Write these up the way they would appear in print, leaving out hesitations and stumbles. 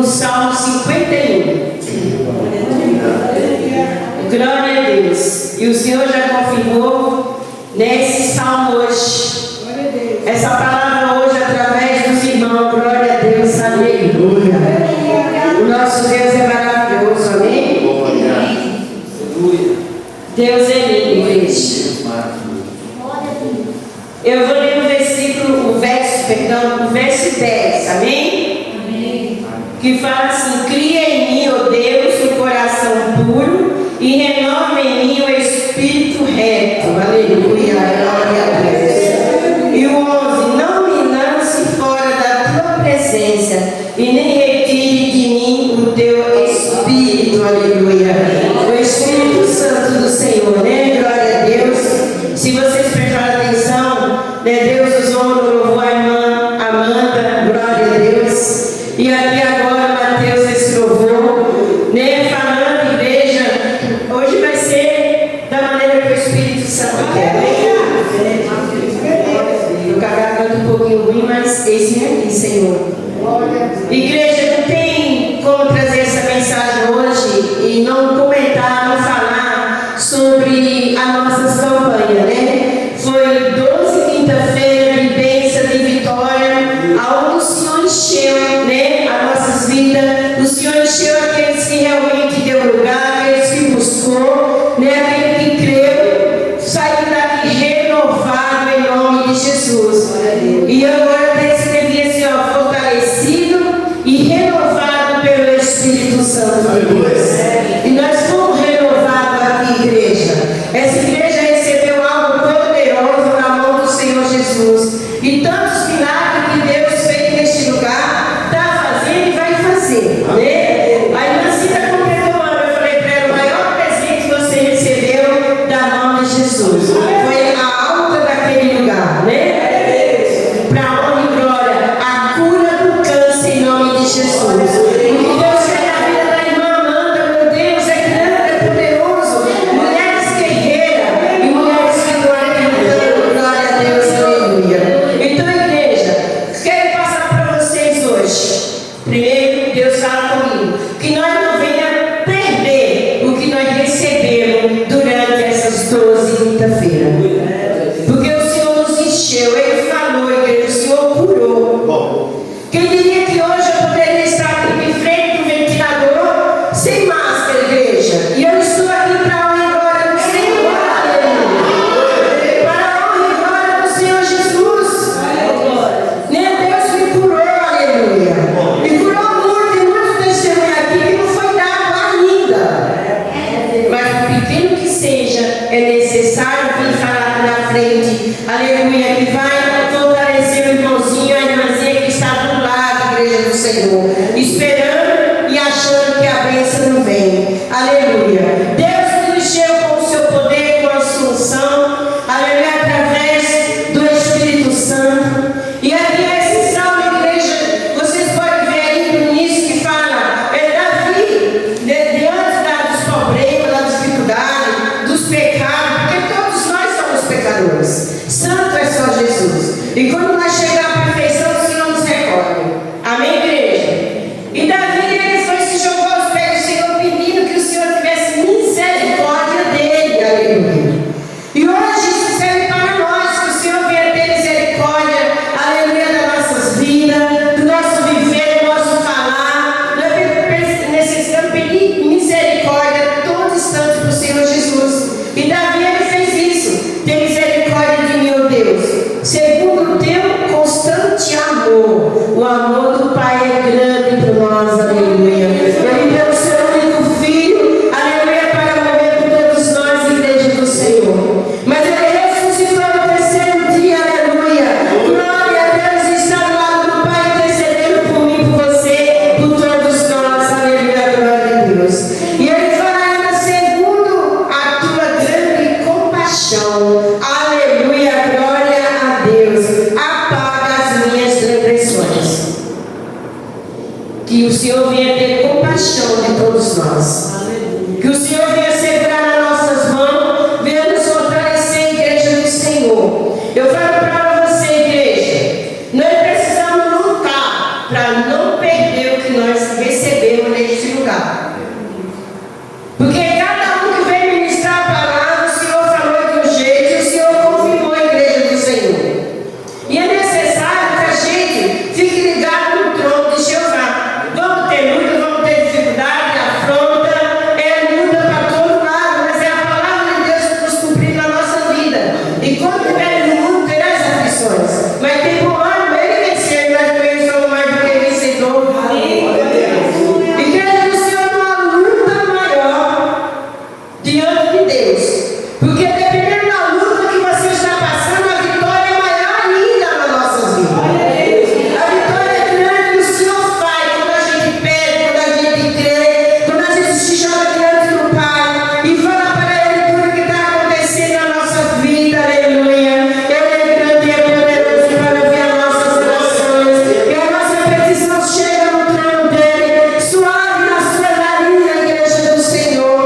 no Salmo 51. Glória a Deus. E o Senhor já confirmou nesse salmo hoje. Essa palavra hoje através dos irmãos. Glória a Deus. Aleluia. O nosso Deus é maravilhoso. Amém? Deus é lindo, igreja. Eu vou ler o verso 10. Amém? Amém. Que fala assim: cria em mim, ó Deus, um coração puro e renova em mim o espírito reto. Aleluia, glória a Deus. E o 11: não me lance fora da tua presença e nem retire de mim o teu espírito. Aleluia. O Espírito Santo do Senhor, né? Glória a Deus. Se vocês prestarem atenção, né, Deus usou no louvor a irmã Amanda, glória a Deus. E aqui agora, Mateus, esse louvor, né, falando, igreja, hoje vai ser da maneira que o Espírito Santo quer. Eu cagado um pouquinho ruim, mas esse é aqui, Senhor. Igreja, não tem como trazer essa mensagem hoje e não comentar, não falar sobre as nossas campanhas, né? Foi 12 quinta-feira de bênção, de vitória, aonde o Senhor encheu, né, as nossas vidas. O Senhor encheu aqueles que realmente deu lugar, aqueles que buscou, né, aquele que creu, saiu daqui renovado em nome de Jesus. E agora até escrevi assim, ó, fortalecido e renovado pelo Espírito Santo de Deus. E nós fomos renovados aqui, igreja. Essa igreja recebeu algo poderoso na mão do Senhor Jesus. E tantos milagres que Deus fez neste lugar, está fazendo e vai fazer, né? A irmã Cida completou, eu falei para ela, o maior presente que você recebeu da mão de Jesus foi a alta daquele lugar, né? Para honra e glória, a cura do câncer em nome de Jesus. O que Deus fez na vida da irmã Amanda, meu Deus, é grande, é poderoso. Mulheres guerreiras e mulheres que estão aqui lutando, glória a Deus, aleluia. Então, igreja, quero passar para vocês hoje. Primeiro, Deus fala comigo, que nós não venhamos perder o que nós recebemos durante essas 12 quinta-feiras. Porque o Senhor nos encheu, Ele falou, igreja, o Senhor curou. Quem diria que hoje eu poderia estar aqui de frente do ventilador, sem máscara, igreja? E eu estou aqui para a honra e glória do Senhor. Aleluia. Para a honra e glória do Senhor Jesus. Né? Deus me curou, aleluia. Me curou muito, tem muitos testemunhos aqui que não foi dado ainda. Mas por pequeno que seja, é necessário vir falar aqui na frente, aleluia, que vai fortalecer o irmãozinho, a irmãzinha que está do lado, igreja do Senhor, esperando e achando que a bênção não vem, aleluia. Deus nos encheu com o seu poder, com a sua unção, aleluia, através do Espírito Santo. E aqui esse salmo, igreja, vocês podem ver aí no início que fala, Davi, diante dos problemas, da dificuldade, dos pecados, porque todos nós somos pecadores. Santo é só Jesus. E quando nós chegar à perfeição, o Senhor nos recolhe. Amém, igreja? E Porque dependendo da luta que você está passando, a vitória é maior ainda nas nossas vidas. A vitória é grande, o Senhor faz quando a gente pede, quando a gente crê, quando a gente se joga diante do Pai e fala para Ele tudo o que está acontecendo na nossa vida. Aleluia. Ele é grande e é poderoso para ouvir as nossas orações. E a nossa petição chega no trono dele, suave na sua nariz, na igreja do Senhor.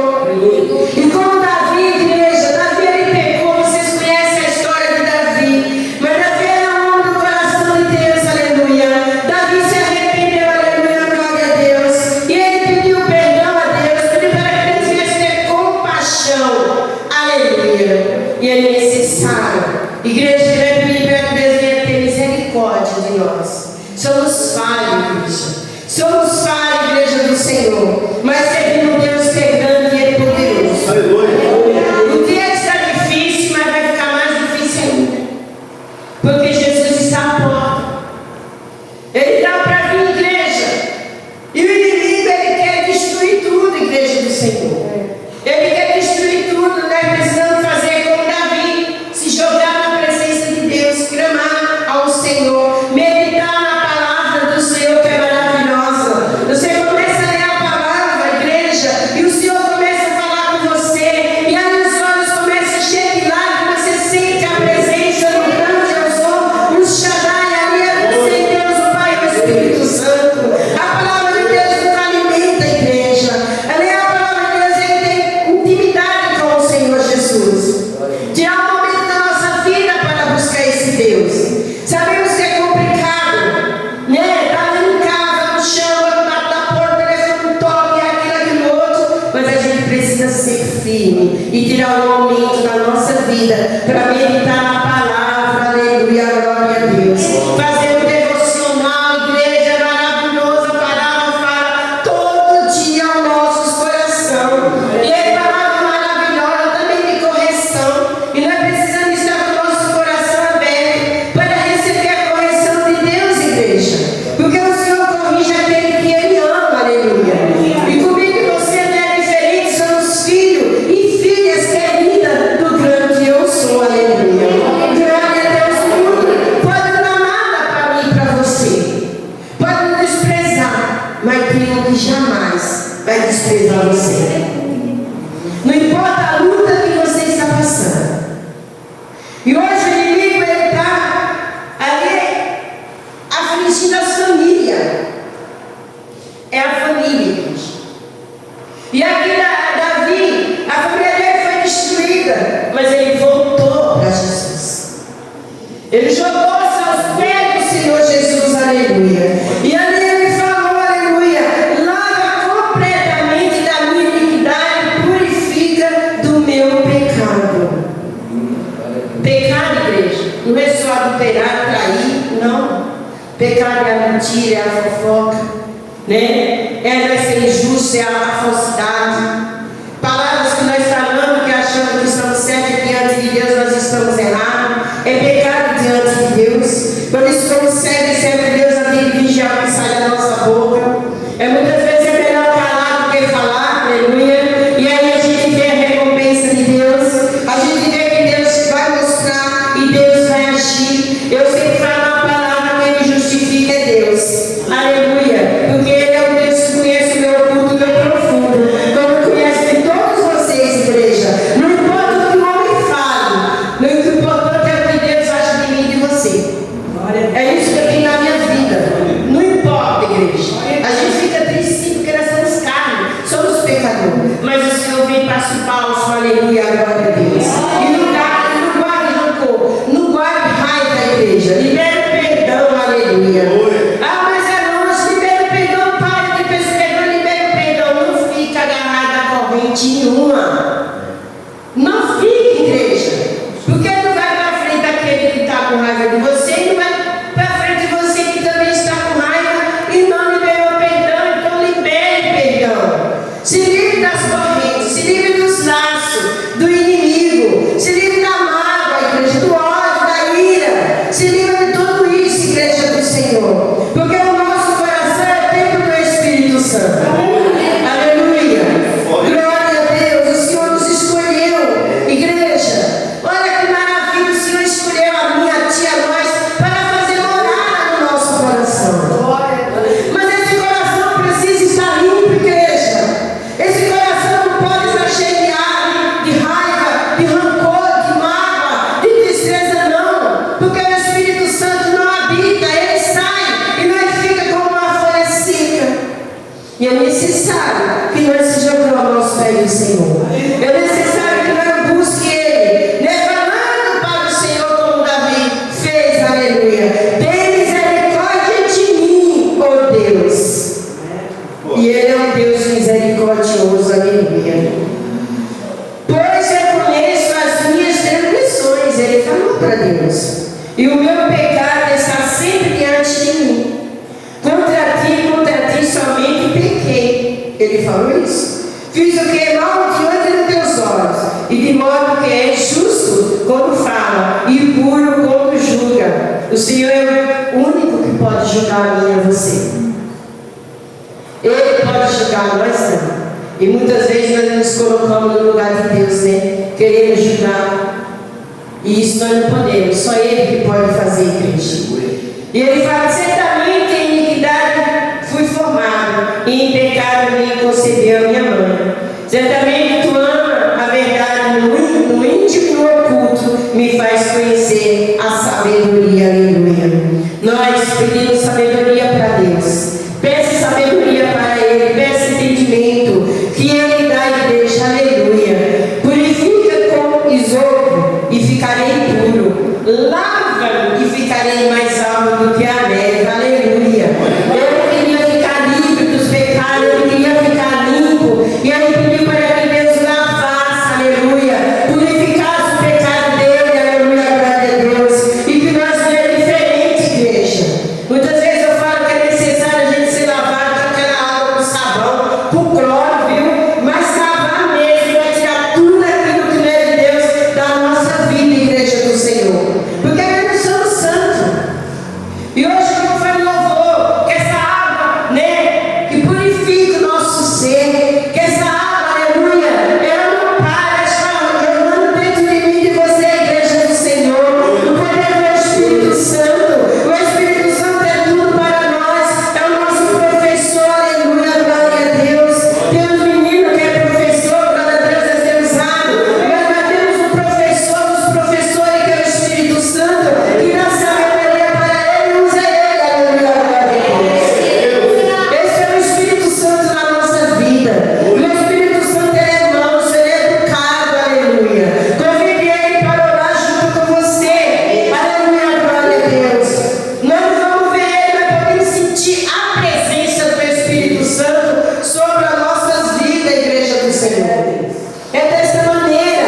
E como Davi, igreja, Davi ele pecou, vocês conhecem a história de Davi, mas Davi era um homem do coração de Deus, aleluia. Davi se arrependeu, aleluia, glória a Deus. E ele pediu perdão a Deus, pediu para que Deus viesse ter compaixão, aleluia. E é necessário, igreja, que deve pedir para que Deus venha ter misericórdia de nós. Somos falhos, igreja. Somos falhos, igreja do Senhor, mas servindo Deus que é grande e é poderoso. Aleluia. O dia está difícil, mas vai ficar mais difícil ainda. Porque Jesus está à porta. Ele está para vir, igreja. E o inimigo, ele quer destruir tudo, igreja do Senhor. Ele quer destruir tudo. Nós precisamos fazer como Davi, se jogar na presença de Deus, clamar ao Senhor, meditar na palavra do Senhor que é maravilhosa. Você começa a ler a palavra, igreja, e o Senhor começa a falar com você, e aí os olhos começam a encher de lágrimas, você sente a presença do grande eu sou, o Shaddai, ali é você, Deus, o Pai e o Espírito Santo. A palavra de Deus nos alimenta, igreja. Ali a palavra de Deus, ele tem intimidade com o Senhor Jesus. Tirar um momento da nossa vida para buscar esse Deus. Sabemos que é complicado, né? Tá ali em casa, no chão, bate na porta, o telefone toca, aquilo, outro. Mas a gente precisa ser firme e tirar um momento da nossa vida para meditar na palavra, aleluia, glória a Deus. Fazer um devocional, igreja, é maravilhosa, a palavra fala todo dia ao nosso coração. E é palavra maravilhosa também de correção. E nós precisamos estar com o nosso coração aberto para receber a correção de Deus, igreja. Porque o Senhor corrige aquele que Ele ama, aleluia. E comigo e você não é diferente, somos filhos e filhas queridas do grande eu sou, aleluia. Glória a Deus, tudo. Pode não dar nada para mim e para você. Pode me desprezar, mas tem um que jamais vai desprezar você. Não importa a luta que você está passando. E hoje o inimigo está ali afligindo a família. É a família, gente. E aqui Davi, a família dele foi destruída, mas ele voltou para Jesus. Ele jogou-se aos pés do Senhor Jesus, aleluia. E ali ele falou, aleluia, lava completamente da minha iniquidade, purifica do meu pecado. Pecado, igreja, não é só adulterar, trair, não. Pecado é a mentira, é a fofoca, né? É nós ser injusto, é a falsidade. Palavras que nós falamos, que achamos que estamos certos diante de Deus, nós estamos errados. É pecado diante de Deus. Por isso, como serve e serve Deus, a tem que vigiar o que sai da nossa boca. É muitas vezes é melhor calar do que falar, aleluia. E aí a gente vê a recompensa de Deus, a gente vê que Deus vai mostrar e Deus vai agir. Eu sempre falo uma palavra que Ele justifica é Deus, aleluia. Porque Ele é o Deus que conhece o meu oculto e o meu profundo. Como conhece tudo para Deus. E o meu pecado está sempre diante de mim. Contra ti somente pequei. Ele falou isso. Fiz o que é mal diante dos teus olhos, e de modo que é justo quando fala, e puro quando julga. O Senhor é o único que pode julgar a mim e a você. Ele pode julgar nós também. E muitas vezes nós nos colocamos no lugar de Deus, né? Queremos julgar. E isso nós não podemos. Só Ele que pode fazer, igreja. E Ele fala: certamente em iniquidade fui formado, e em pecado me concebeu a minha mãe. Certamente tu ama a verdade no íntimo e no oculto, me faz conhecer a sabedoria. Aleluia. Nós pedimos sabedoria para Deus. Peça sabedoria para Ele, peça entendimento, que Ele dá à igreja. Aleluia. Purifica com isopo e ficarei puro. Lava-me e ficarei mais alto do que a neve. Aleluia. Eu queria ficar livre dos pecados, eu queria ficar limpo. E aí pediu para que Deus lavasse, aleluia, purificasse o pecado dele, aleluia, glória a Deus. E que nós vemos diferente, igreja. Muitas vezes eu falo que é necessário a gente se lavar com aquela água com sabão, com cloro, viu? Mas lavar mesmo, vai tirar tudo aquilo que não é de Deus da nossa vida, igreja do Senhor. Porque nós não somos santos. E hoje eu falo louvor, que essa água, né, que purifica o nosso ser, que essa água, aleluia, ela não para, está jorrando dentro de mim e de você, igreja do Senhor, no poder do Espírito Santo. O Espírito Santo é tudo para nós, é o nosso professor, aleluia, glória a Deus. Tem um menino que é professor, glória a Deus, é ser usado, mas nós temos um professor dos professores, que é o Espírito Santo, que dá sabedoria para ele, usa ele, aleluia, glória a Deus. Esse é o Espírito Santo na nossa vida. O Espírito Santo é manso, ele é educado, aleluia. Convide ele para orar junto com você, aleluia, glória a Deus. Nós não vamos ver ele, mas podemos sentir a presença do Espírito Santo sobre as nossas vidas, igreja do Senhor. É dessa maneira,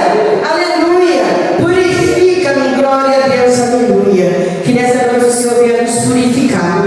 aleluia. Purifica-me, glória a Deus, aleluia. Que nessa noite o Senhor venha nos purificar.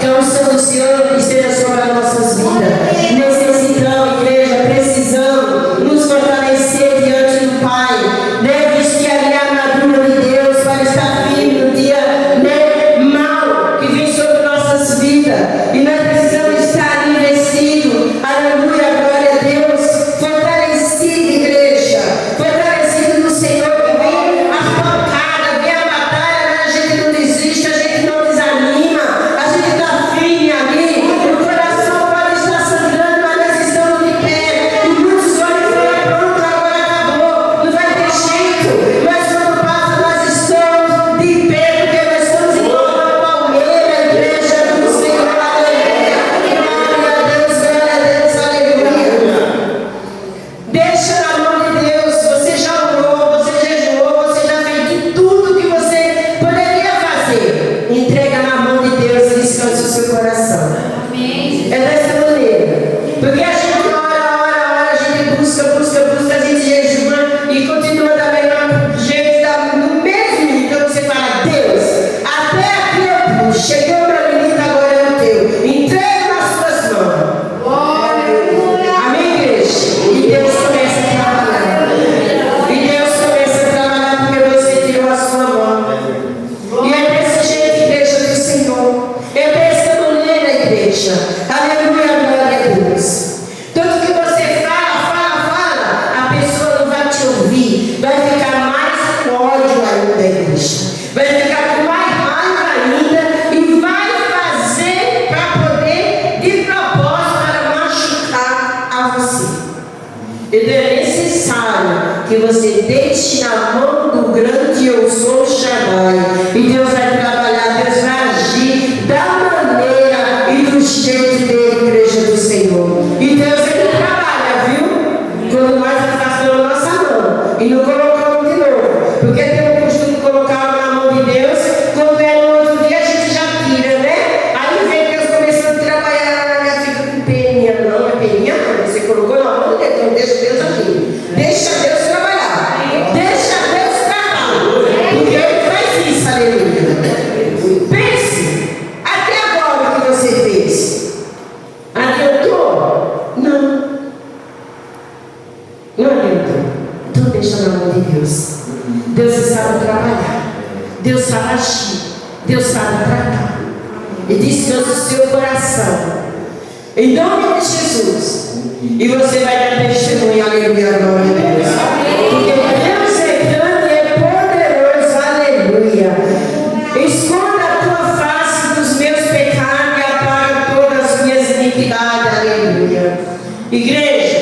Que a unção do Senhor esteja sobre as nossas vidas. Necessitamos, igreja, precisamos nos fortalecer diante do Pai. Né? Vestir ali a armadura de Deus para estar firme no dia, né, mal que vem sobre nossas vidas. E nós precisamos estar ali vestidos. Aleluia, glória a Deus. Fortalecido, igreja. Fortalecido no Senhor, que vem a pancada, vem a batalha, mas a gente não desiste, a gente não desanima, a gente está firme ali. O coração pode estar sangrando, mas nós estamos de pé. E muitos olhos falam: pronto, agora acabou, não vai ter jeito. Mas quando passa, nós estamos de pé, porque nós estamos igual uma palmeira, igreja do Senhor. Aleluia. Glória a Deus, aleluia. Deixa na mão de Deus. Você já orou, você jejuou, você já fez de tudo que você poderia fazer. Entrega na mão de Deus e descansa o seu coração. É dessa maneira. Porque a gente ora, a gente busca, a gente jejua e continua da mesma jeito, no mesmo nível. Então você fala: Deus, até aqui eu puxo, chegou meu limite, agora é o teu. Entrega nas suas mãos. Amém, igreja? E Deus começa a trabalhar. E Deus começa a trabalhar porque você tirou a sua mão. E é desse jeito, igreja do Senhor. É dessa maneira, igreja. Aleluia, glória a Deus. Tanto que você fala, a pessoa não vai te ouvir. Vai ficar mais com ódio ainda, igreja. Vai ficar com mais raiva ainda e vai fazer para poder, de propósito, para machucar a você. Então é necessário que você deixe na mão do grande Eu Sou Shaddai. E Deus vai trabalhar, Deus vai agir da maneira e do jeito dele, igreja do Senhor. E Deus, ele trabalha, viu? Quando nós afastamos a nossa mão e não colocamos de novo. Porque tem o costume de colocar na mão de Deus, quando é no outro dia a gente já tira, né? Aí vem Deus começando a trabalhar, já fica com peninha. Não, é peninha não, você colocou na mão de Deus, então deixa Deus agir. Deixa Deus trabalhar. Deixa Deus trabalhar. deixa na mão de Deus. Deus sabe trabalhar, Deus sabe agir, Deus sabe tratar. E descansa o seu coração, em nome de Jesus. E você vai dar testemunho, aleluia, glória a Deus. Porque Deus é grande e é poderoso, aleluia. Esconda a tua face dos meus pecados e apaga todas as minhas iniquidades, aleluia. Igreja,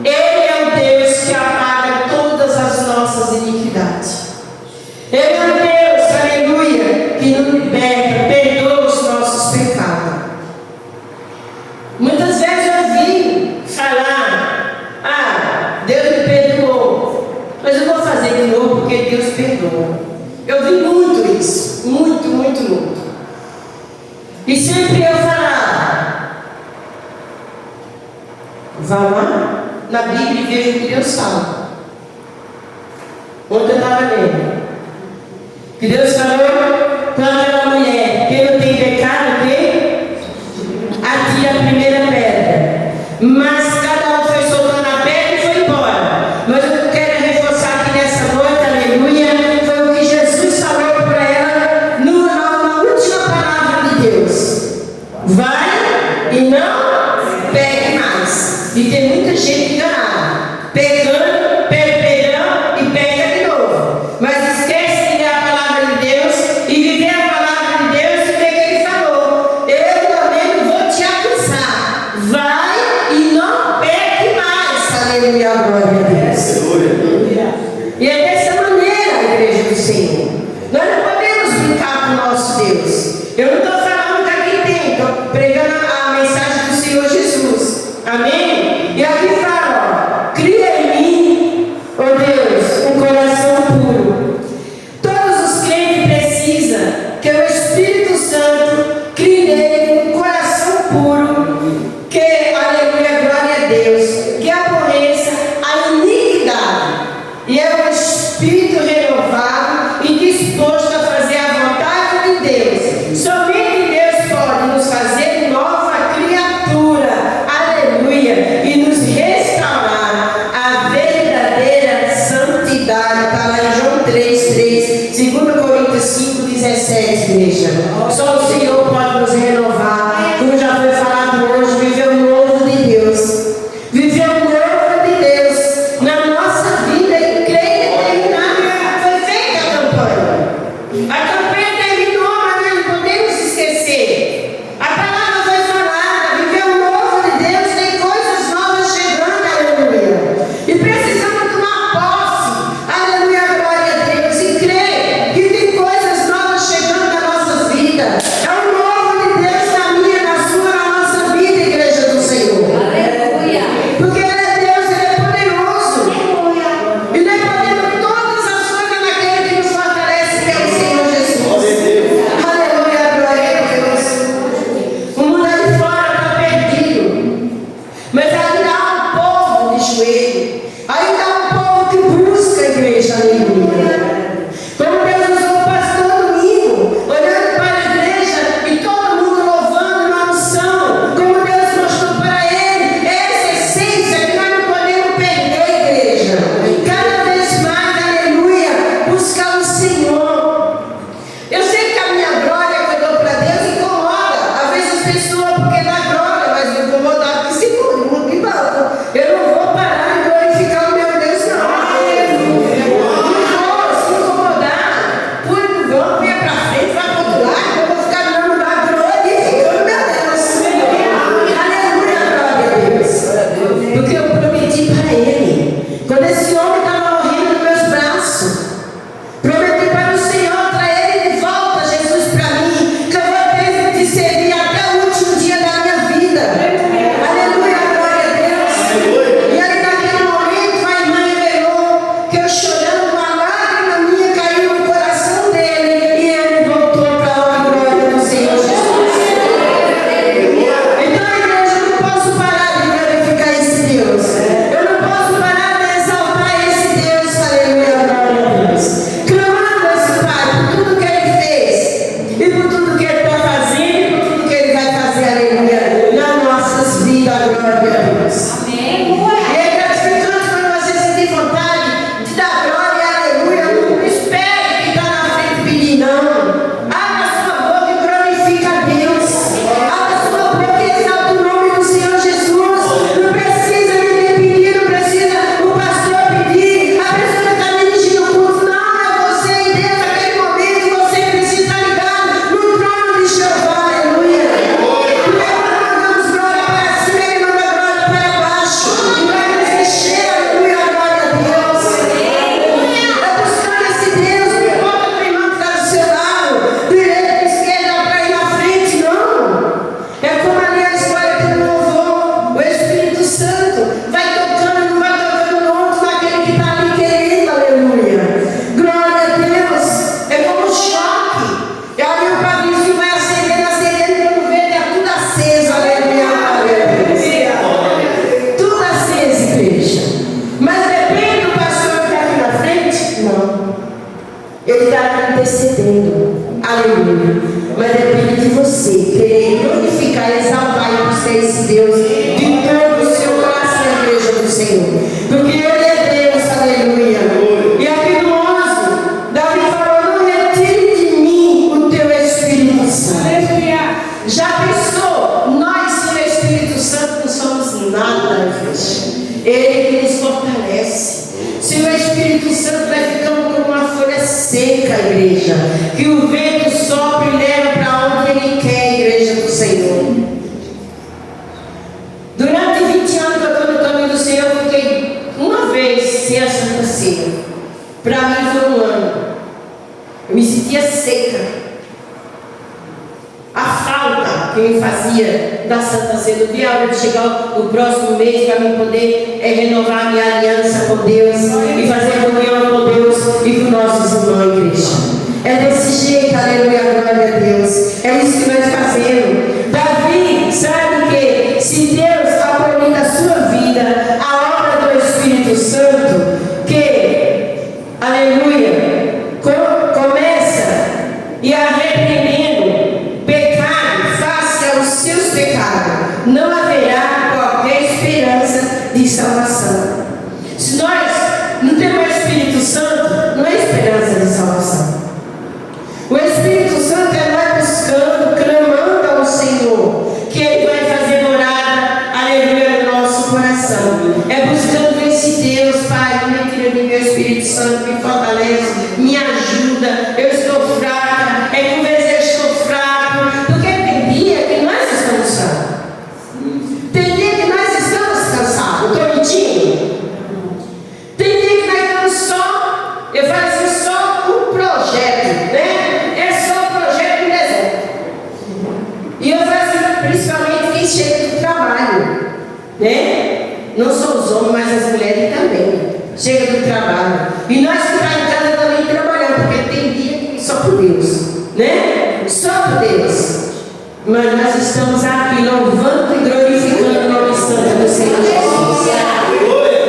Ele é o Deus que apaga todas as nossas iniquidades. Ele é o Deus, aleluia, que nos liberta, perdoa os nossos pecados. Muitas vezes eu ouvi falar, Deus me perdoou, mas eu vou fazer de novo porque Deus perdoa. Eu vi muito isso, muito. E sempre eu falava, vá lá na Bíblia e veja o que Deus fala. Ontem eu estava lendo que Deus falou para aquela mulher: quem não tem pecado, quem? Atira a primeira pedra. Mas cada um foi soltando a pedra e foi embora. Mas eu quero reforçar aqui nessa noite, aleluia, foi o que Jesus falou para ela na última palavra de Deus: vai e não pegue mais. E tem muita gente enganada, pegando, perdão e pega de novo. Mas esquece de ler a palavra de Deus e viver a palavra de Deus e ver o que Ele falou. Eu também vou te avisar: vai e não pegue mais. Aleluia, glória a Deus. E é dessa maneira, igreja do Senhor. Nós não podemos brincar com o nosso Deus. Eu não estou falando que aqui tem, estou pregando a mensagem do Senhor Jesus. Amém? E aqui fala, cria em mim, ó Deus, um coração puro. Todos os crentes precisam que o Espírito Santo crie nele um coração puro, que, aleluia, glória a Deus, que aborreça a iniquidade. E é o Espírito renovado e disposto a fazer a vontade de Deus. Somente Deus pode nos fazer nova criatura, aleluia, e nos restaurar a verdadeira santidade. Está lá em João 3:3, 2 Coríntios 5:17, igreja. Só o Senhor pode nos renovar, como já foi falado hoje, viver o novo de Deus. Viver o novo de Deus na nossa vida e crer e terminar. Foi feita a campanha. A campanha terminou, mas não podemos esquecer. A palavra foi falada, viver o novo de Deus, tem coisas novas chegando, aleluia. E precisamos tomar posse, aleluia, glória a Deus, e crer que tem coisas novas chegando na nossa vida. É o novo de Deus na antecedendo. Aleluia. Mas depende de você querer glorificar, exaltar e buscar esse Deus de todo o seu coração na igreja do Senhor. Porque Ele é Deus, aleluia. E aqui no 11, Davi falou: não retire de mim o teu Espírito Santo. Já pensou? Nós sem o Espírito Santo não somos nada, gente. Ele que nos fortalece. Se o Espírito Santo vai ficando como uma folha seca, igreja, que o vento sopra e leva para onde Ele quer, igreja do Senhor. Durante 20 anos que eu estou no caminho do Senhor, eu fiquei uma vez sem a Santa Ceia. Para mim foi um ano. Eu me sentia seca. A falta que me fazia da Santa Ceia, não via a hora de chegar o próximo mês para mim poder renovar a minha aliança com Deus e fazer comunhão com Deus e com nossos irmãos, igreja. É desse jeito, aleluia, glória a Deus. É isso que nós fazemos. Davi sabe que se Deus aproveita da sua vida a obra do Espírito Santo, que, aleluia, começa e arrependendo pecado face aos seus pecados, não haverá qualquer esperança de salvação. Se nós não temos o Espírito Santo, não é esperança de salvação. O Espírito Santo é nós buscando, clamando ao Senhor, que Ele vai fazer morada, aleluia, no nosso coração. É buscando esse Deus, Pai, me tira de meu Espírito Santo, me fortalece, me ajuda. Eu estou fraca, é que às vezes eu estou fraco, porque tem dia que nós estamos fracos. Tem dia que nós estamos cansados. Estou mentindo? Tem dia que nós estamos só, eu falo assim, só um projeto, né? É só um projeto no deserto. E eu falo assim, principalmente quem chega do trabalho, né? Não só os homens, mas as mulheres também. Chega do trabalho. E nós que estamos em casa também trabalhando, porque tem dia que só por Deus, né? Só por Deus. Mas nós estamos aqui louvando e glorificando o nome santo do Senhor Jesus.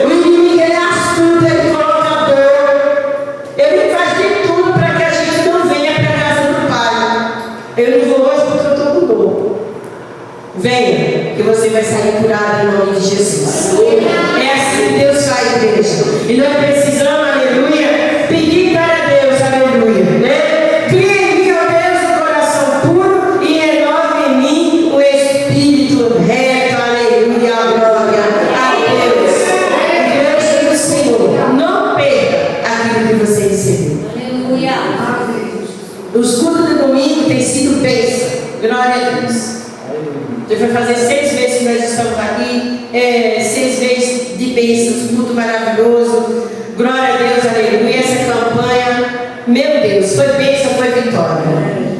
O inimigo é astuto, ele coloca dor. Ele faz de tudo para que a gente não venha para a casa do Pai. Eu não vou hoje porque eu estou com dor. Venha, que você vai sair curado em nome de Jesus. É assim que Deus faz, igreja. E nós precisamos, aleluia, pedir para Deus, aleluia, né? Cria em mim, ó Deus, um coração puro e renove em mim o espírito reto, aleluia, glória a Deus. Igreja do Senhor, não perca aquilo que você recebeu. Aleluia. Os cultos de domingo têm sido bênção, glória a Deus. Deus vai fazer 6 vezes que nós estamos aqui, 6 vezes de bênçãos, culto maravilhoso, glória a Deus, aleluia. Essa campanha, meu Deus, foi bênção, foi vitória.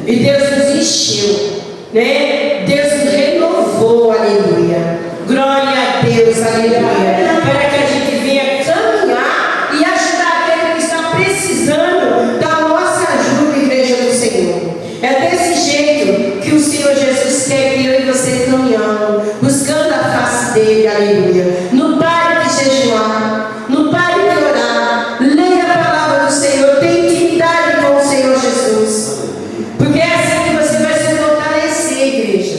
E Deus nos encheu, né? Deus nos renovou, aleluia. Glória a Deus, aleluia. Para que a gente venha caminhar e ajudar aquele que está precisando da nossa ajuda, igreja do Senhor. É desse jeito que o Senhor Jesus quer que eu e você caminhamos, buscando a face dele, aleluia. Não pare de jejuar, não pare de orar, leia a palavra do Senhor, tenha intimidade com o Senhor Jesus, porque é assim que você vai se fortalecer, igreja,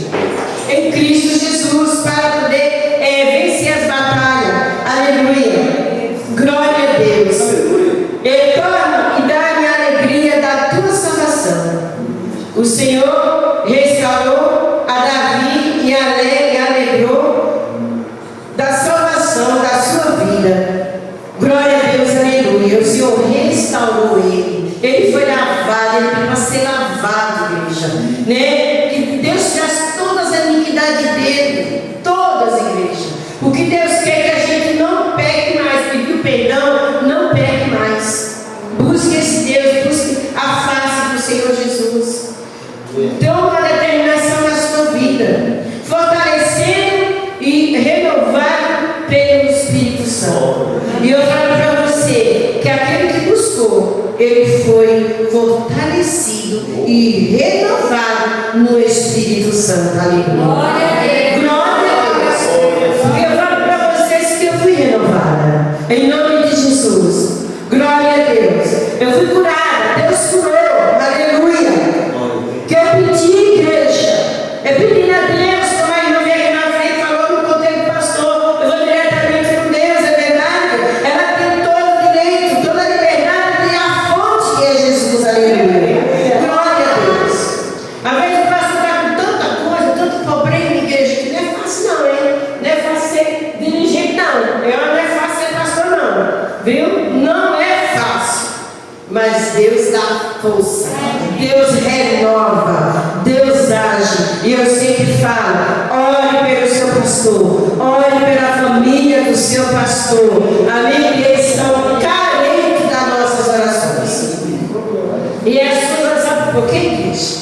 em Cristo Jesus, para poder vencer as batalhas, aleluia. Glória a Deus. E torna e dá-me a alegria da tua salvação. O Senhor restaurou a Davi e alegrou da salvação da sua vida. Glória a Deus, aleluia. O Senhor restaurou ele. Ele foi lavado, ele tem para ser lavado, igreja, né? Que Deus traz todas as iniquidades dele, todas, igreja. O que Deus quer é que a gente não peque mais, pedir perdão, não peque mais. Busque esse Deus, busque a face do Senhor Jesus. Então, uma determinação na sua vida, fortalecendo e renovado pelo Espírito Santo. E eu falo para você que aquele que buscou, ele foi fortalecido e renovado no Espírito Santo. Aleluia. Glória a Deus. Porque eu falo para vocês que eu fui renovada. Em nome de Jesus. Glória a Deus. Eu fui curada. Deus curou. mas Deus dá força, Deus renova, Deus age. E eu sempre falo: ore pelo seu pastor, ore pela família do seu pastor. Amém? Eles estão carentes das nossas orações. E as suas orações, por que, igreja?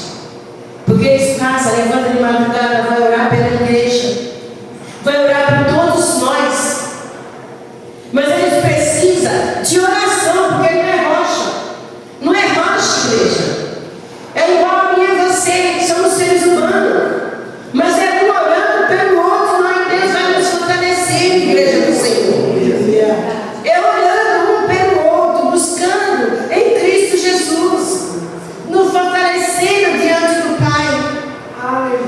Porque eles passam, levantam de madrugada, vai orar pela igreja, vai orar por todos nós. Mas eles precisam de oração, porque não é rocha. Não é rocha, igreja. É igual a mim e você, somos seres humanos. Mas é um orando pelo outro, nós Deus vai nos fortalecer, igreja do Senhor. É orando um pelo outro, buscando em Cristo Jesus, nos fortalecendo diante do Pai.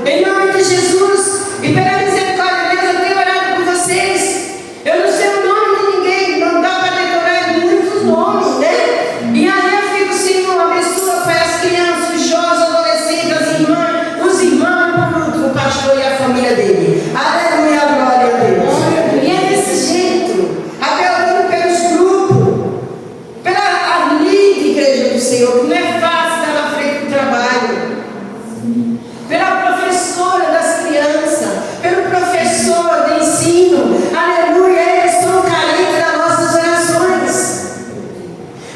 Em nome de Jesus. E pela misericórdia de Deus, eu tenho orado por vocês. Eu não sei o nome de ninguém, não dá para decorar muitos nomes, né? E aí eu fico, Senhor, abençoa para as crianças, os jovens, adolescentes, as irmãs, os irmãos, o pastor e a família dele. Aleluia, glória a Deus. E é desse jeito. Até orando pelos grupos, pela linda igreja do Senhor, que não é fácil estar na frente do trabalho. Pela professora das crianças, pelo professor de ensino, aleluia, eles são carentes das nossas orações.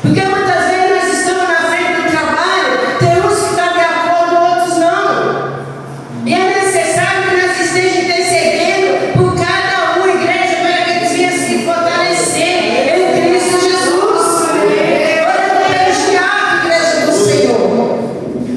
Porque muitas vezes nós estamos na frente do trabalho, tem uns que estão de acordo, outros não. E é necessário que nós estejamos intercedendo por cada um, igreja, para que eles venham se fortalecer em Cristo Jesus. Orando pelos diabos, igreja do Senhor.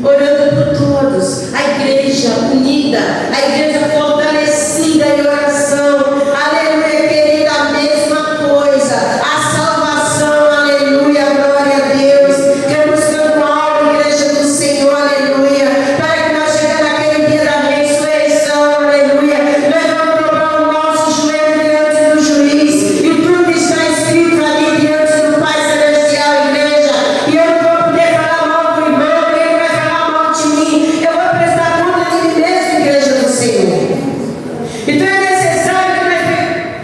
Orando por todos, a igreja unida, a igreja fortalecida em oração, aleluia, querida, a mesma coisa, a salvação, aleluia, glória a Deus. Queremos buscando algo, igreja do Senhor, aleluia, para que nós chegamos naquele dia da ressurreição, aleluia, nós vamos dobrar o nosso joelho diante do juiz, e tudo está escrito ali diante do Pai Celestial, igreja. E eu não vou poder falar mal do irmão, ele vai falar mal de mim, eu vou prestar conta de mim mesmo, igreja do Senhor. Então é necessário que nós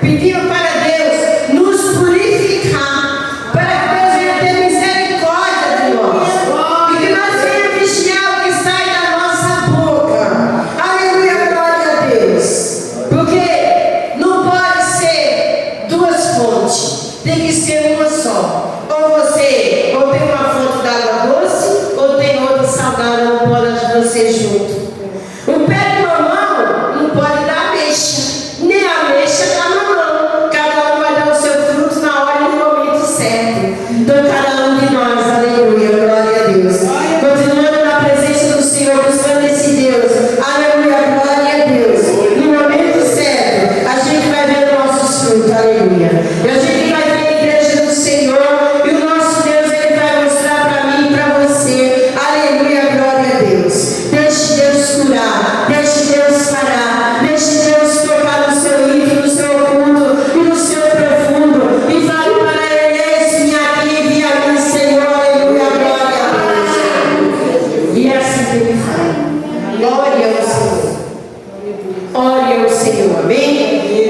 pedimos para Deus nos purificar, para que Deus venha ter misericórdia de nós, e que nós venhamos vigiar o que sai da nossa boca. Aleluia, glória a Deus. Porque não pode ser duas fontes, tem que ser uma só. Ou tem uma fonte d'água doce, ou tem outra salgada, não pode as duas ser junto. O pé de mamão não pode dar ameixa, nem a ameixa da mamão. Cada um vai dar o seu fruto na hora e no momento certo. Então cada um de nós, aleluia, glória a Deus, continuando na presença do Senhor, buscando esse Deus, aleluia, glória a Deus. No momento certo, a gente vai ver os nossos frutos, aleluia. E a gente vai ver a igreja do Senhor, e o nosso Deus, ele vai mostrar para mim e para você, aleluia, glória a Deus. Deixe Deus curar, deixe Deus parar, deixe Deus tocar no seu íntimo, no seu oculto e no seu profundo, e fale para Ele: eis-me aqui, vim a mim, Senhor, aleluia, glória a Deus. E é assim que Ele fala: glória ao Senhor, ore ao Senhor, amém?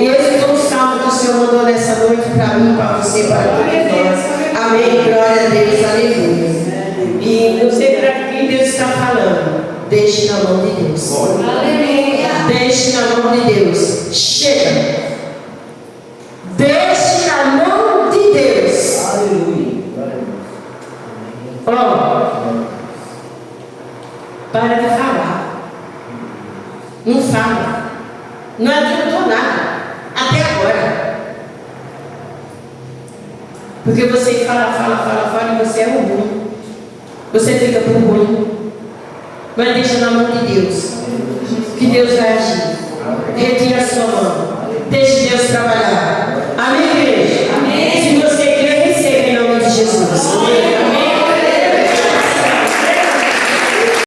E esse é o salmo que o Senhor mandou nessa noite para mim, para você, para todos nós, amém? Glória a Deus, aleluia. E não sei para quem Deus está falando. Deixe na mão de Deus. Aleluia. Deixe na mão de Deus. Chega. Deixe na mão de Deus. Aleluia. Ó, para de falar. Não fala. Não adiantou nada. Até agora. Porque você fala e você é ruim. Você fica por ruim. Mas deixa na mão de Deus, que Deus vai agir. Retire a sua mão, deixe Deus trabalhar. Amém, igreja? Amém. Se você quer, receba em nome de Jesus. Amém.